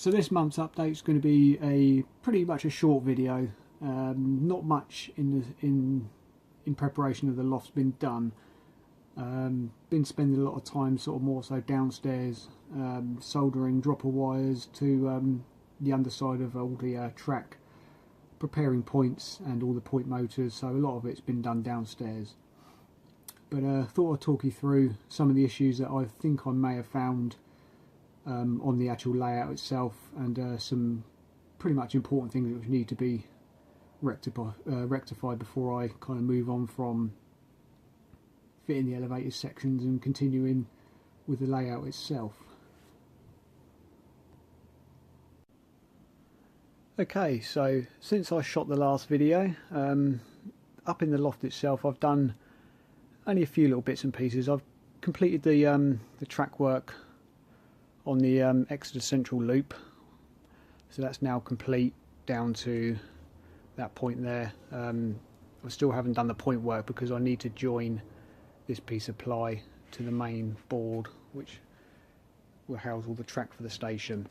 So this month's update is going to be pretty much a short video. Not much in preparation of the loft's been done. Been spending a lot of time sort of more so downstairs, soldering dropper wires to the underside of all the track, preparing points and all the point motors, so a lot of it's been done downstairs. But thought I'd talk you through some of the issues that I think I may have found on the actual layout itself, and some pretty much important things which need to be rectified before I kind of move on from fitting the elevated sections and continuing with the layout itself. Okay, so since I shot the last video, up in the loft itself I've done only a few little bits and pieces. I've completed the track work on the Exeter central loop, so that's now complete down to that point there. I still haven't done the point work because I need to join this piece of ply to the main board which will house all the track for the station.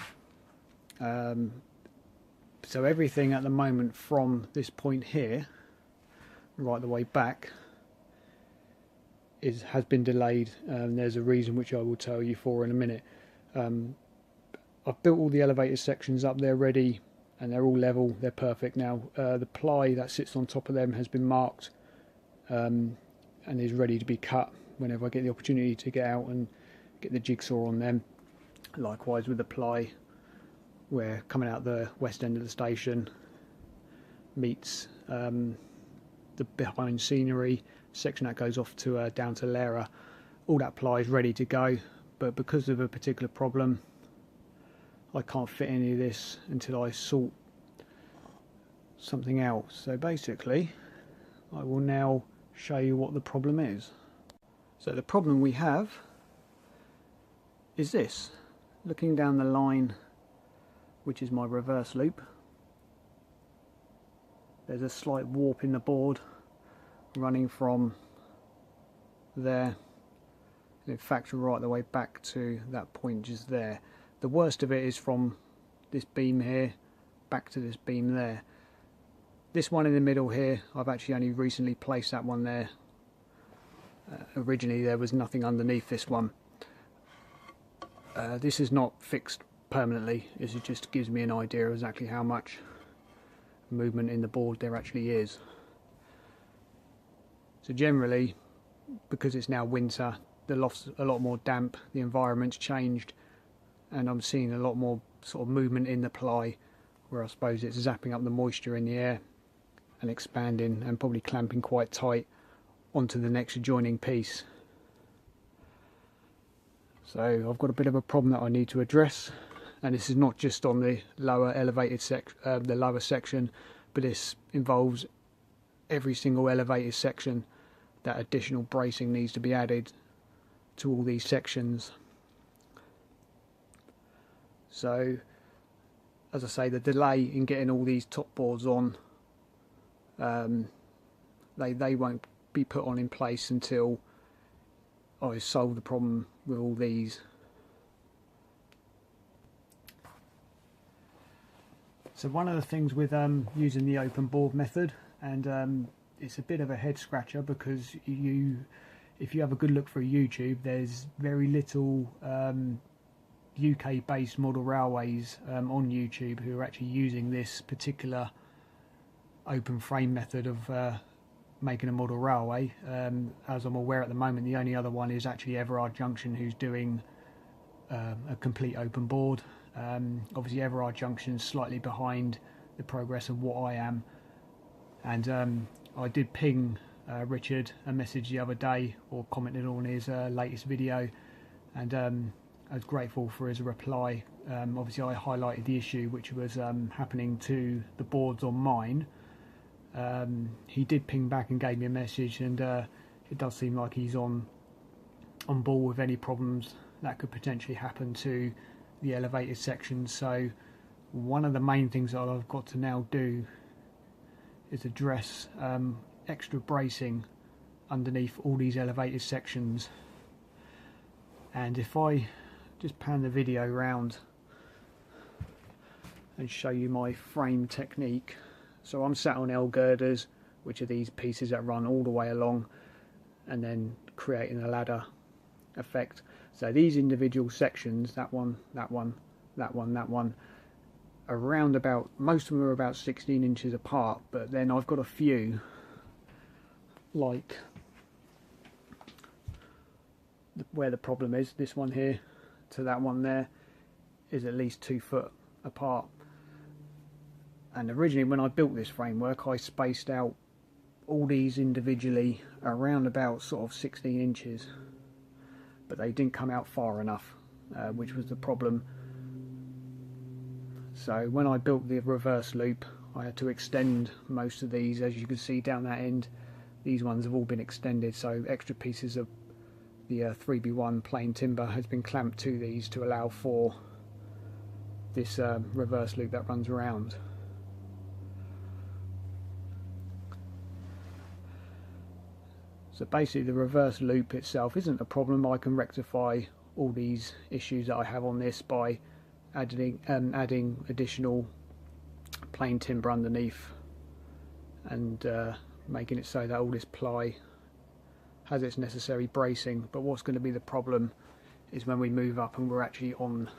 So everything at the moment from this point here right the way back has been delayed. There's a reason which I will tell you for in a minute. I've built all the elevator sections up, they're ready and they're all level, they're perfect now. The ply that sits on top of them has been marked and is ready to be cut whenever I get the opportunity to get out and get the jigsaw on them. Likewise with the ply, where coming out the west end of the station meets the behind scenery section that goes off to down to laira. All that ply is ready to go, but because of a particular problem I can't fit any of this until I sort something out. So basically I will now show you what the problem is. So the problem we have is this. Looking down the line, which is my reverse loop, there's a slight warp in the board running from there, in fact right the way back to that point just there. The worst of it is from this beam here back to this beam there. This one in the middle here, I've actually only recently placed that one there. Originally there was nothing underneath this one. This is not fixed permanently, it just gives me an idea of exactly how much movement in the board there actually is. So generally, because it's now winter, the loft's a lot more damp, the environment's changed, and I'm seeing a lot more sort of movement in the ply, where I suppose it's zapping up the moisture in the air and expanding and probably clamping quite tight onto the next adjoining piece. So I've got a bit of a problem that I need to address, and this is not just on the lower elevated the lower section, but this involves every single elevated section. That additional bracing needs to be added to all these sections. So as I say, the delay in getting all these top boards on, they won't be put on in place until I solve the problem with all these. So one of the things with using the open board method, and it's a bit of a head scratcher because if you have a good look through YouTube, there's very little UK based model railways on YouTube who are actually using this particular open frame method of making a model railway. As I'm aware at the moment, the only other one is actually Everard Junction, who's doing a complete open board. Obviously Everard Junction is slightly behind the progress of what I am, and I did ping Richard a message the other day, or commented on his latest video, and I was grateful for his reply. Obviously I highlighted the issue which was happening to the boards on mine. He did ping back and gave me a message, and it does seem like he's on board with any problems that could potentially happen to the elevated sections. So one of the main things that I've got to now do is address extra bracing underneath all these elevated sections. And if I just pan the video around, and show you my frame technique. So I'm sat on L girders, which are these pieces that run all the way along and then creating a ladder effect. So these individual sections, that one, that one, that one, that one, around about, most of them are about 16 inches apart, but then I've got a few, like where the problem is, this one here to that one there is at least 2 foot apart. And originally when I built this framework, I spaced out all these individually around about sort of 16 inches, but they didn't come out far enough, which was the problem. So when I built the reverse loop, I had to extend most of these. As you can see down that end, these ones have all been extended, so extra pieces of the 3B1 plain timber has been clamped to these to allow for this reverse loop that runs around. So basically the reverse loop itself isn't a problem. I can rectify all these issues that I have on this by adding additional plain timber underneath and making it so that all this ply has its necessary bracing. But what's going to be the problem is when we move up and we're actually on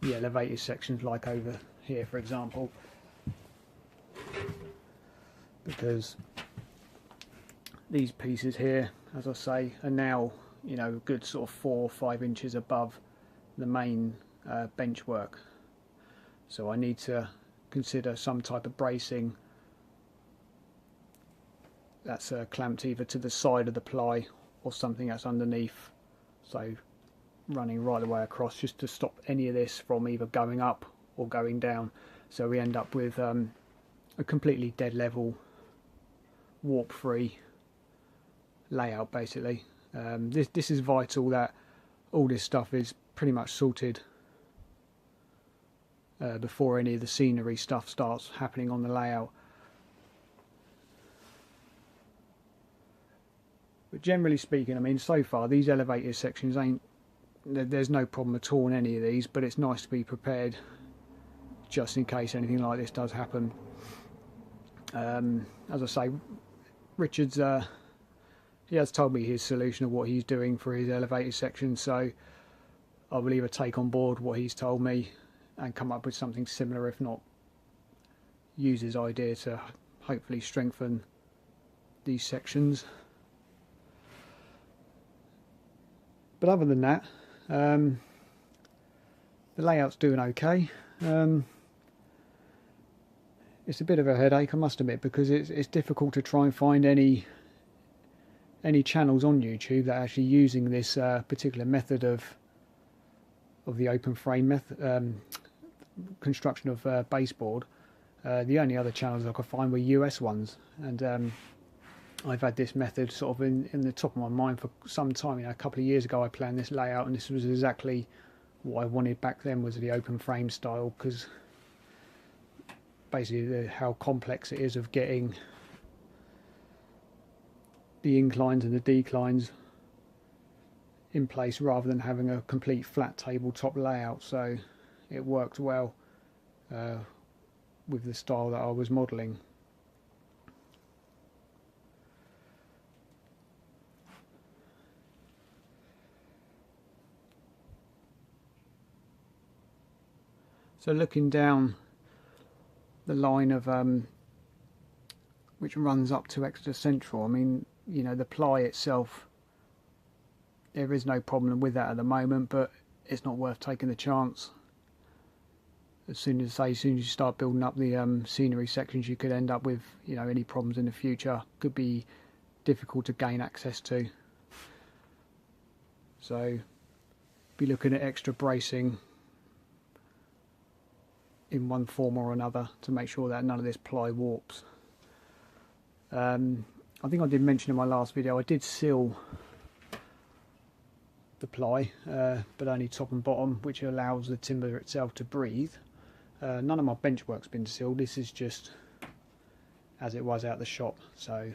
the elevated sections, like over here for example, because these pieces here, as I say, are now, you know, a good sort of 4 or 5 inches above the main bench work. So I need to consider some type of bracing that's clamped either to the side of the ply or something that's underneath, so running right the way across, just to stop any of this from either going up or going down. So we end up with a completely dead level, warp free layout basically. This is vital that all this stuff is pretty much sorted before any of the scenery stuff starts happening on the layout. But generally speaking, I mean, so far these elevated sections there's no problem at all in any of these, but it's nice to be prepared just in case anything like this does happen. As I say, Richard's he has told me his solution of what he's doing for his elevated section, so I will either take on board what he's told me and come up with something similar, if not use his idea to hopefully strengthen these sections. But other than that, the layout's doing okay. It's a bit of a headache, I must admit, because it's difficult to try and find any channels on YouTube that are actually using this particular method of the open frame method, construction of baseboard. The only other channels I could find were US ones, and I've had this method sort of in the top of my mind for some time. You know, a couple of years ago I planned this layout, and this was exactly what I wanted back then, was the open frame style, because basically how complex it is of getting the inclines and the declines in place rather than having a complete flat tabletop layout. So it worked well with the style that I was modelling. So looking down the line of which runs up to Exeter Central, I mean, you know, the ply itself, there is no problem with that at the moment, but it's not worth taking the chance. As soon as you start building up the scenery sections, you could end up with, you know, any problems in the future could be difficult to gain access to. So be looking at extra bracing in one form or another to make sure that none of this ply warps. I think I did mention in my last video I did seal the ply, but only top and bottom, which allows the timber itself to breathe. None of my bench work's been sealed. This is just as it was out the shop, so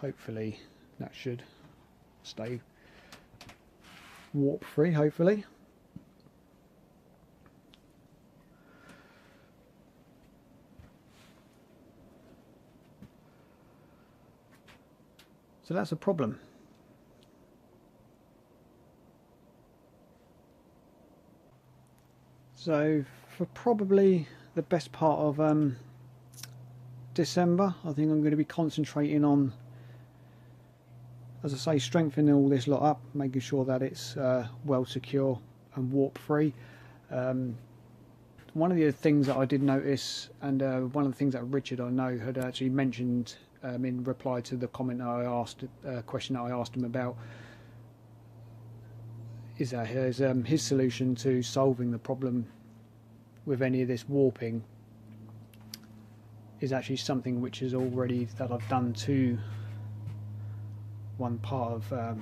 hopefully that should stay warp free, hopefully. So that's a problem. So for probably the best part of December, I think I'm going to be concentrating on, as I say, strengthening all this lot up, making sure that it's well secure and warp free. One of the things that I did notice, and one of the things that Richard, I know, had actually mentioned in reply to the comment that I asked, question that I asked him about, is that his solution to solving the problem with any of this warping is actually something which is already that I've done to one part of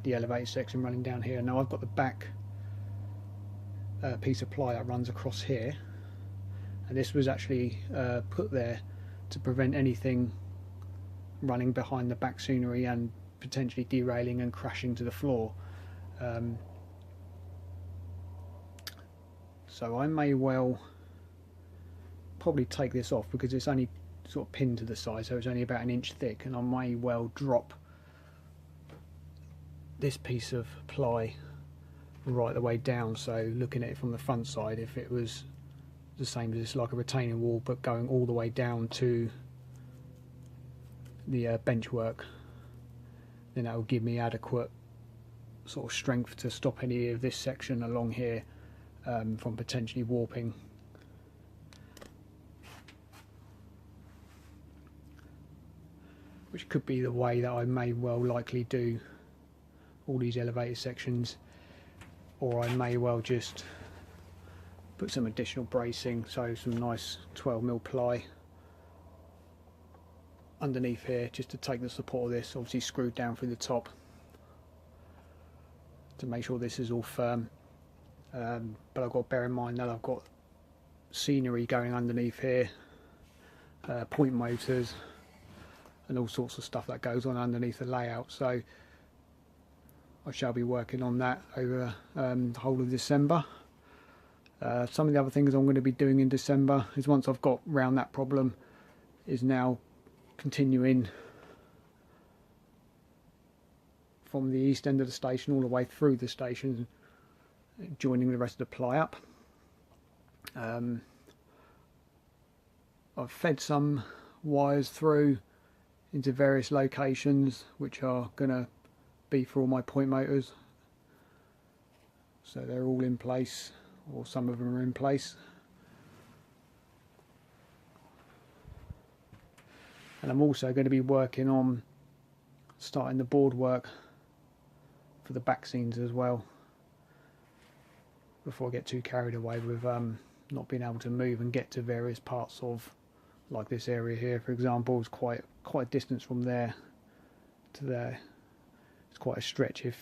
the elevator section running down here. Now I've got the back piece of ply that runs across here, and this was actually put there to prevent anything running behind the back scenery and potentially derailing and crashing to the floor. So I may well probably take this off because it's only sort of pinned to the side, so it's only about 1 inch thick, and I may well drop this piece of ply right the way down. So looking at it from the front side, if it was the same as it's like a retaining wall but going all the way down to the bench work, then that will give me adequate sort of strength to stop any of this section along here from potentially warping. Which could be the way that I may well likely do all these elevator sections, or I may well just put some additional bracing, so some nice 12mm ply underneath here just to take the support of this, obviously screwed down through the top to make sure this is all firm. But I've got to bear in mind that I've got scenery going underneath here, point motors and all sorts of stuff that goes on underneath the layout, so I shall be working on that over the whole of December. Some of the other things I'm going to be doing in December is, once I've got round that problem, is now continuing from the east end of the station all the way through the station, joining the rest of the ply up. I've fed some wires through into various locations which are going to be for all my point motors, so they're all in place, or some of them are in place. And I'm also going to be working on starting the board work for the back scenes as well, before I get too carried away with not being able to move and get to various parts of, like this area here for example, is quite a distance from there to there. It's quite a stretch if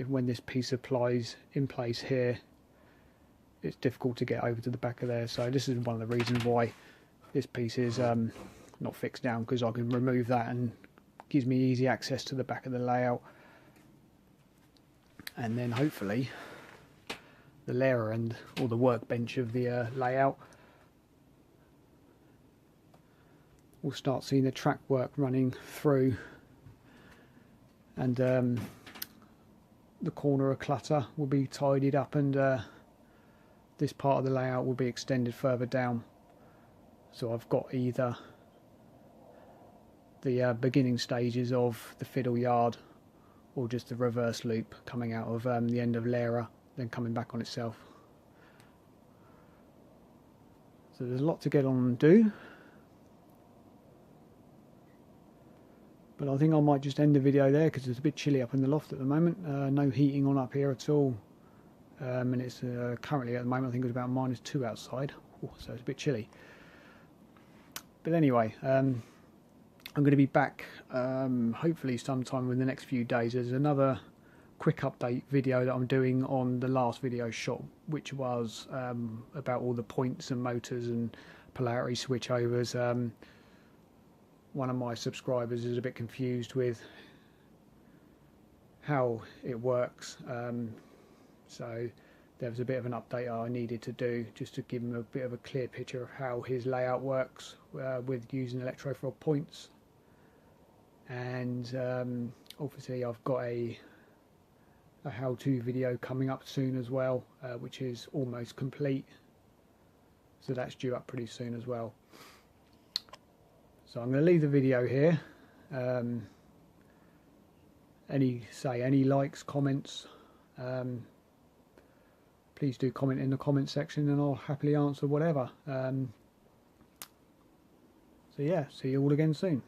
when this piece of ply's in place here, it's difficult to get over to the back of there. So this is one of the reasons why this piece is not fixed down, because I can remove that and gives me easy access to the back of the layout. And then hopefully the laira end, or the workbench of the layout, we'll start seeing the track work running through, and the corner of clutter will be tidied up, and this part of the layout will be extended further down. So I've got either the beginning stages of the fiddle yard, or just the reverse loop coming out of the end of laira, then coming back on itself. So there's a lot to get on and do. But I think I might just end the video there, because it's a bit chilly up in the loft at the moment. No heating on up here at all. And it's currently at the moment, I think it's about -2 outside. Ooh, so it's a bit chilly. But anyway, I'm going to be back hopefully sometime within the next few days. There's another quick update video that I'm doing on the last video shot, which was about all the points and motors and polarity switchovers. One of my subscribers is a bit confused with how it works, so there was a bit of an update I needed to do just to give him a bit of a clear picture of how his layout works with using electrofrog points, and obviously I've got a how-to video coming up soon as well, which is almost complete, so that's due up pretty soon as well. So I'm going to leave the video here. Any likes, comments, please do comment in the comment section and I'll happily answer whatever. So yeah, see you all again soon.